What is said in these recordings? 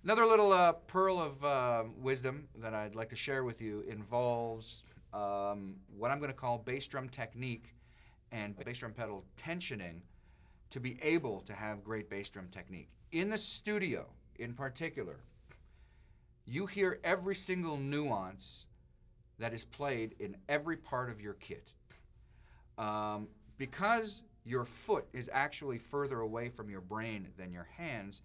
Another little pearl of wisdom that I'd like to share with you involves what I'm going to call bass drum technique and bass drum pedal tensioning to be able to have great bass drum technique. In the studio, in particular, you hear every single nuance that is played in every part of your kit. Because your foot is actually further away from your brain than your hands,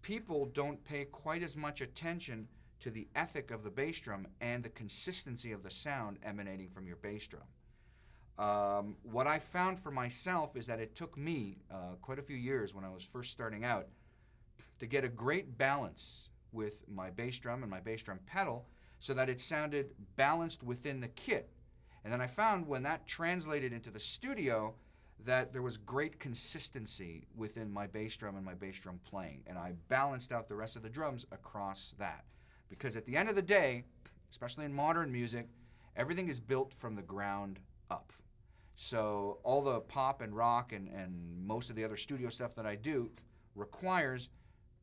people don't pay quite as much attention to the ethic of the bass drum and the consistency of the sound emanating from your bass drum. What I found for myself is that it took me quite a few years when I was first starting out to get a great balance with my bass drum and my bass drum pedal so that it sounded balanced within the kit. And then I found when that translated into the studio that there was great consistency within my bass drum and my bass drum playing. And I balanced out the rest of the drums across that. Because at the end of the day, especially in modern music, everything is built from the ground up. So all the pop and rock and most of the other studio stuff that I do requires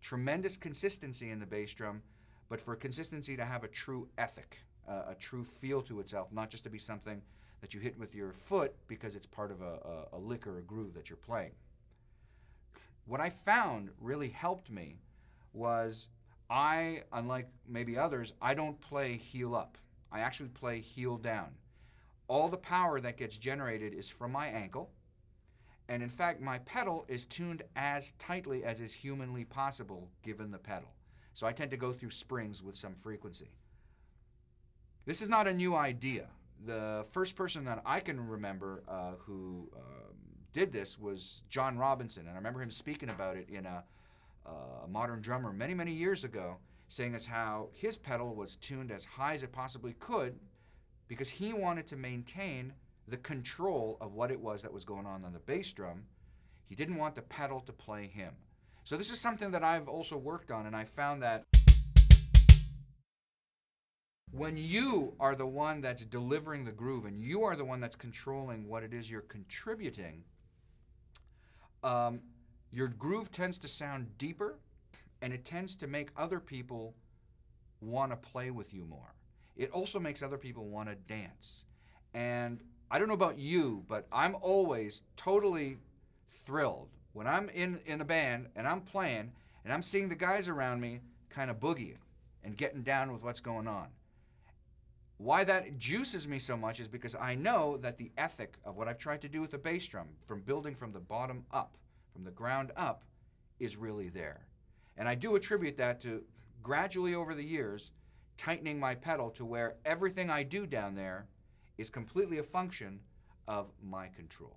tremendous consistency in the bass drum, but for consistency to have a true ethic, a true feel to itself, not just to be something that you hit with your foot because it's part of a lick or a groove that you're playing. What I found really helped me was I, unlike maybe others, I don't play heel up. I actually play heel down. All the power that gets generated is from my ankle, and in fact my pedal is tuned as tightly as is humanly possible given the pedal. So I tend to go through springs with some frequency. This is not a new idea. The first person that I can remember who did this was John Robinson, and I remember him speaking about it in a Modern Drummer many, many years ago, saying as how his pedal was tuned as high as it possibly could because he wanted to maintain the control of what it was that was going on the bass drum. He didn't want the pedal to play him. So this is something that I've also worked on, and I found that when you are the one that's delivering the groove and you are the one that's controlling what it is you're contributing, your groove tends to sound deeper and it tends to make other people want to play with you more. It also makes other people want to dance. And I don't know about you, but I'm always totally thrilled when I'm in a band and I'm playing and I'm seeing the guys around me kind of boogieing and getting down with what's going on. Why that juices me so much is because I know that the ethic of what I've tried to do with the bass drum, from building from the bottom up, from the ground up, is really there. And I do attribute that to gradually over the years tightening my pedal to where everything I do down there is completely a function of my control.